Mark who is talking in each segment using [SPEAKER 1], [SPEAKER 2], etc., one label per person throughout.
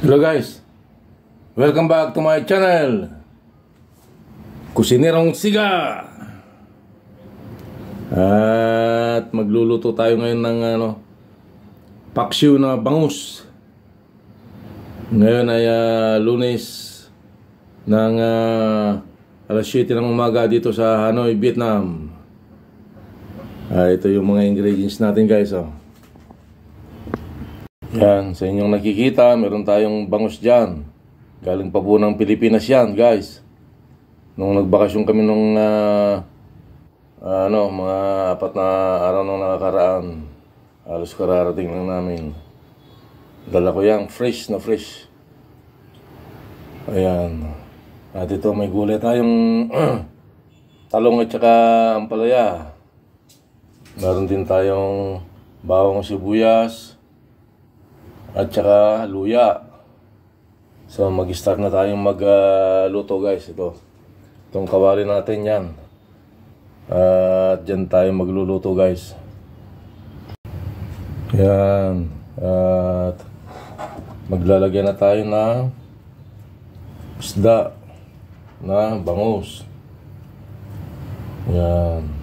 [SPEAKER 1] Hello guys, welcome back to my channel, Kusinerong Siga. At magluluto tayo ngayon ng paksiw na bangus. Ngayon ay Lunes ng alas 7 ng umaga dito sa Hanoi, Vietnam. Ito yung mga ingredients natin guys. Yan, sa inyong nakikita, meron tayong bangus dyan. Galing pa po ng Pilipinas yan, guys. Nung nagbakasyon kami nung mga 4 na araw nung nakakaraan, halos kararating lang namin. Dala ko yan, fresh na fresh. Ayan. At ito, may gulay tayong talong at saka ampalaya. Meron din tayong bawang sibuyas at saka luya. So mag-start na tayong magluto guys. Itong kawali natin yan. At dyan tayo magluluto guys. Yan. At maglalagyan na tayo ng isda na bangus. Yan.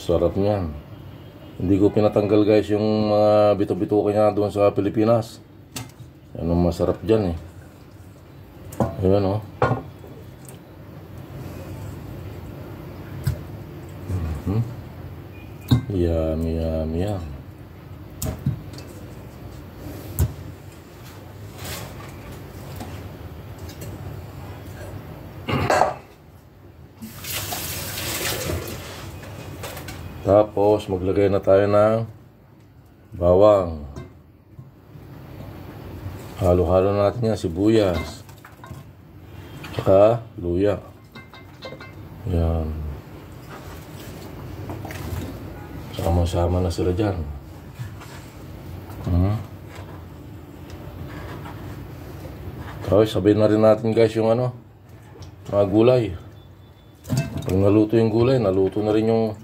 [SPEAKER 1] Sarap niyan. Hindi ko pinatanggal guys yung mga bito-bito kanya doon sa Pilipinas. Yan ang masarap dyan eh. Ayan o. Yummy, yummy, yum. Tapos maglagay na tayo ng bawang. Halo-halo natin yan, sibuyas. Saka luya. Yan. Sama-sama na sila dyan. Tapos sabihin na rin natin guys yung mga gulay. Pag naluto yung gulay, naluto na rin yung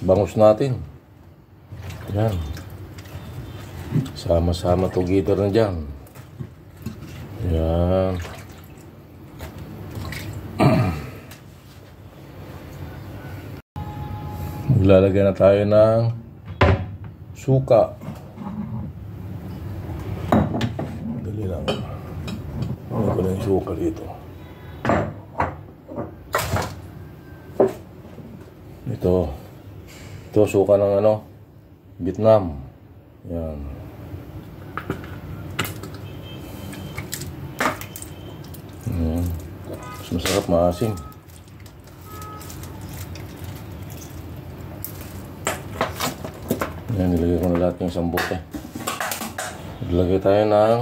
[SPEAKER 1] bangus natin. Yan. Sama-sama together na dyan. Yan. Maglalagay na tayo ng suka. Dali lang. Ano ko na yung suka dito. Ito suka ng Vietnam. Yan. Mas masarap, maasim. Yan, nilagay ko na lahat yung isang bote. Naglagay tayo ng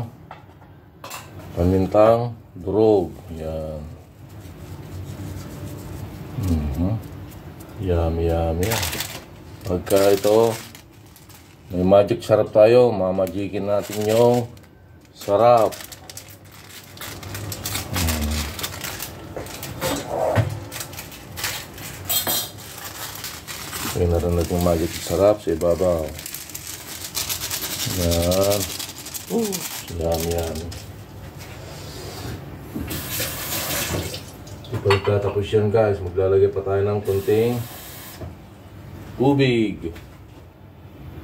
[SPEAKER 1] pamintang durog. Yan. Yummy, yummy. Pagka ito may magic sarap tayo, mamagikin natin yung sarap. Tingnan natin natin yung magic sarap sa ibabaw. Yan. Yummy, yummy. Pagkatapos yan guys, maglalagay pa tayo ng konting tubig.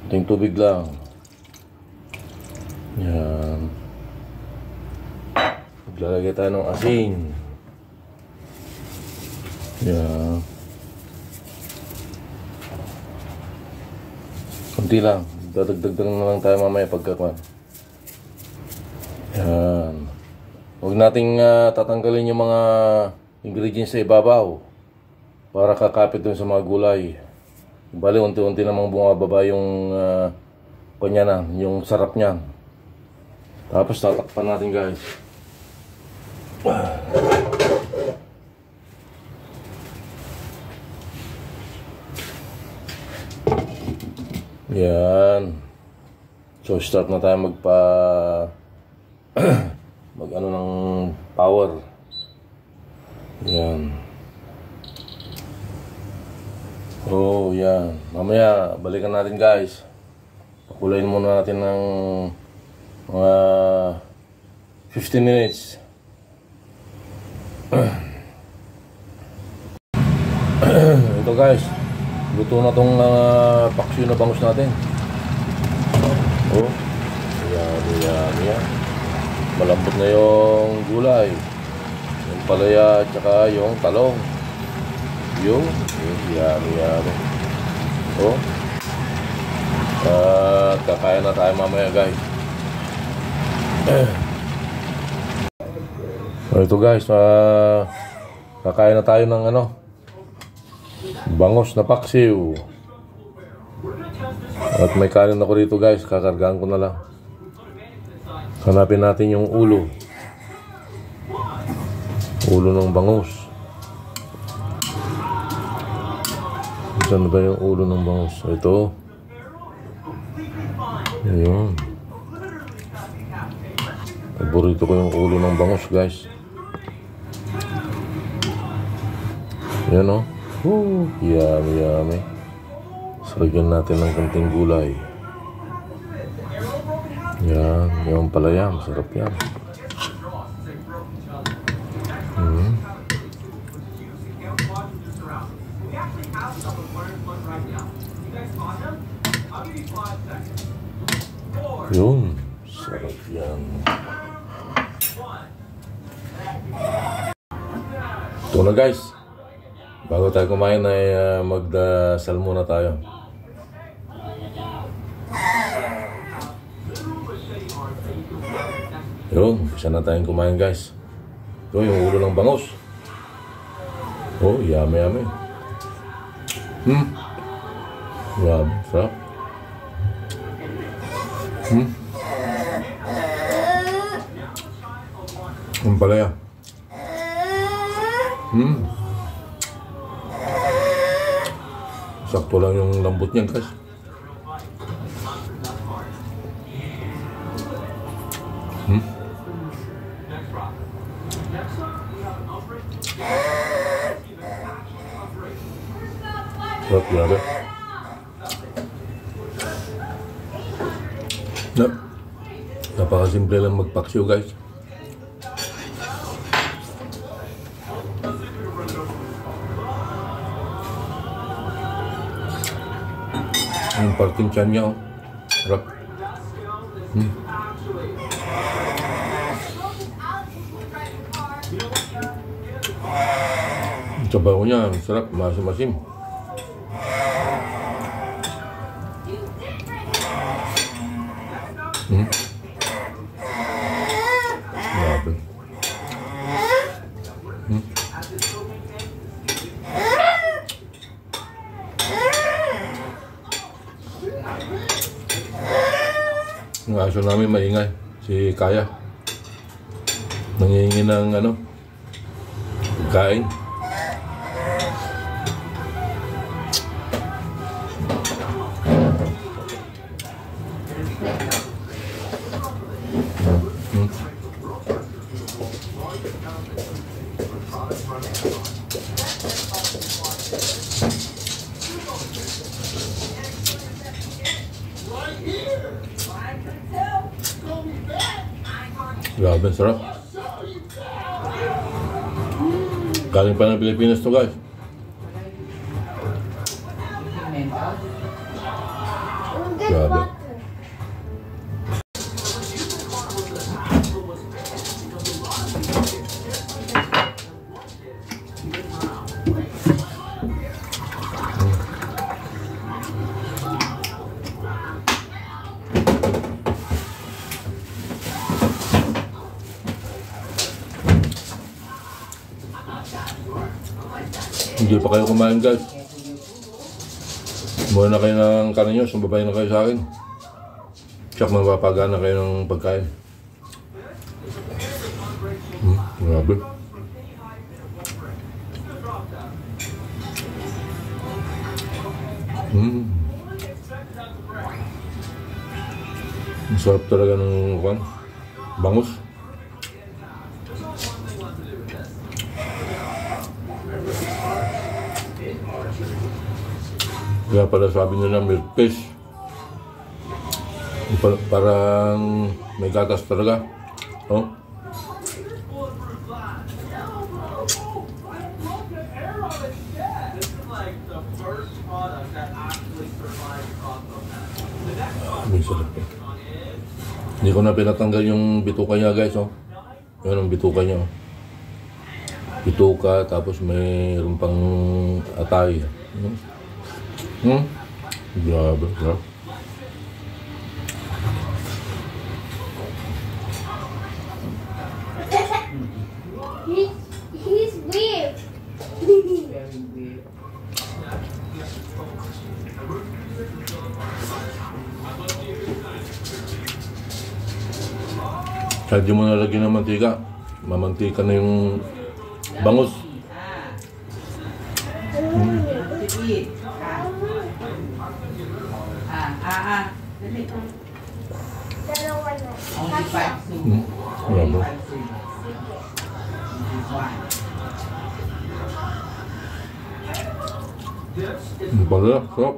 [SPEAKER 1] Konting tubig lang. Yan. Maglalagay tayo ng asin. Yan. Konti lang. Dadagdag na lang tayo mamaya pagkakuan. Yan. Huwag nating tatanggalin yung mga ingredients sa ibabaw para kakapit dun sa mga gulay. Bali, unti-unti namang bumababa yung kanya na, yung sarap niyan. Tapos tatakpan natin guys. Yan. So start na tayo mag ng power. Yan. Oh, yan. Mamaya, balikan natin guys. Pakulayin muna natin ng mga 15 minutes. Ito guys, luto na tong paksiw na bangus natin. Oh, yan. Malambot na yung gulay, yung palaya at saka yung talong. Yung yummy. Oh, kakain na tayo mamaya guys. So ito guys, kakain na tayo ng bangus na paksiw. At may kanin ako dito guys, kakargaan ko na lang. Hanapin natin yung ulo ng bangus. Saan ba yung ulo ng bangus? Ito. Ayun. Paborito ko yung ulo ng bangus guys. Yan o. Yummy. Salagyan natin ng konting gulay. Yan, yung palaya, masarap yan. Yun, sarap yan. Ito na guys. Bago tayo kumain ay magdasal muna tayo. Yun, isa na tayong kumain guys. Ito yung ulo ng bangus. Oh, yummy. Grabe, sarap. Ang palaya. Sakto lang yung lambot niyan guys. Sarap grabe. Napakasimple lang magpaksiw guys. Yung parting tiyan niya, oh. Sarap. Ang sabaw niya, sarap, masim-masim. Grabe. Yung aso namin maingay, si Kaya. Nangihingi ng pagkain. Grabe, sarap. Galing pa ng Pilipinas to guys. Grabe. Hindi pa kayo kumain guys. Muna na kayo ng kanin nyo, sumbabay na kayo sa akin. Tsak mapapagaan na kayo ng pagkain. Grabe. Ang sarap talaga ng bangus. Kaya pala sabi nila milk fish. Parang may gatas talaga. Oh. May sarap eh. Hindi ko na pinatanggal yung bituka niya guys. Oh. Yan ang bituka niya. Oh. Bituka tapos mayroon pang atay. Grabe, sarap.
[SPEAKER 2] He's weird.
[SPEAKER 3] Very weird.
[SPEAKER 1] Kahit di mo nalagyan ng mantika, mamantika na yung bangus.
[SPEAKER 3] To eat. Dali.
[SPEAKER 2] Dalawa na.
[SPEAKER 3] Only 5 soup.
[SPEAKER 1] Grabe.
[SPEAKER 3] Only 5 soup. This is one.
[SPEAKER 1] Ang pala, sarap.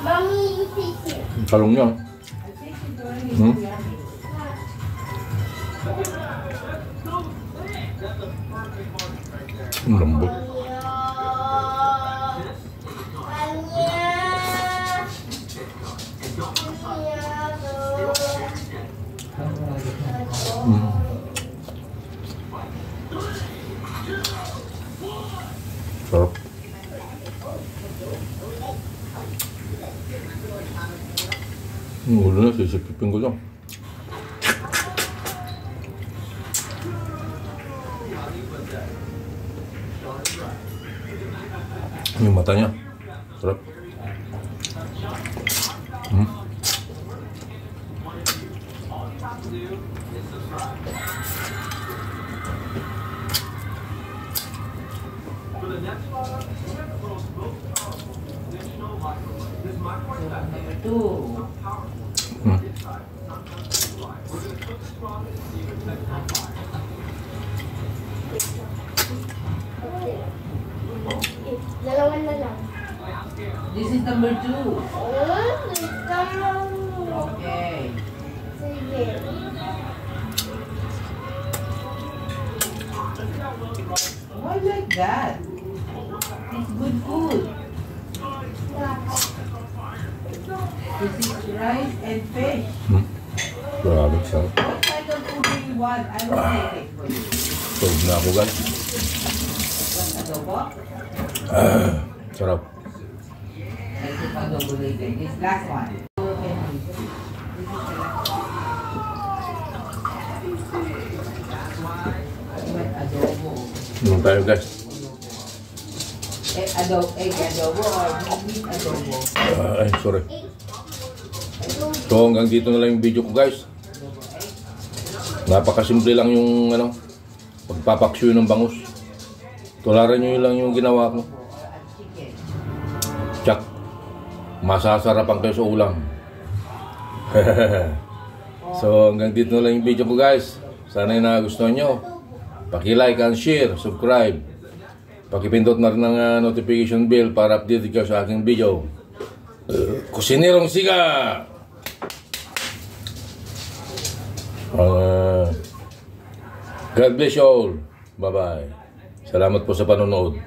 [SPEAKER 2] Mommy, you taste it.
[SPEAKER 1] Ang talong niya.
[SPEAKER 3] I think it's already yummy.
[SPEAKER 1] Ang lambot. Sarap. Ang ulo na, sisipipin ko lang. Yung mata niya. Sarap.
[SPEAKER 3] Number 2.
[SPEAKER 2] Dalawa na lang.
[SPEAKER 3] This is number 2.
[SPEAKER 2] Dalawa.
[SPEAKER 3] Okay.
[SPEAKER 2] Sige.
[SPEAKER 3] Why like that? It's good food. This is rice and fish.
[SPEAKER 1] Grabe, sarap.
[SPEAKER 3] What kind of food do you want? I will make it for you.
[SPEAKER 1] Tulog na ako guys.
[SPEAKER 3] Want adobo?
[SPEAKER 1] Sarap.
[SPEAKER 3] I took adobo later. This last one. This is the last one. You want adobo?
[SPEAKER 1] Inom tayo guys.
[SPEAKER 3] Egg adobo or meat adobo?
[SPEAKER 1] Ay, sorry. So hanggang dito na lang yung video ko guys. Napakasimple lang yung pagpapaksyo ng bangus. Tularan nyo lang yung ginawa ko.
[SPEAKER 3] Chicken.
[SPEAKER 1] Tsak. Masasarapan kayo sa ulam. So hanggang dito na lang yung video ko guys. Sana yung nagustuhan nyo. Paki-like and share, subscribe. Pakipindot na rin ng notification bell para update kayo sa aking video. Kusinirong Siga! God bless you all. Bye-bye. Salamat po sa panonood.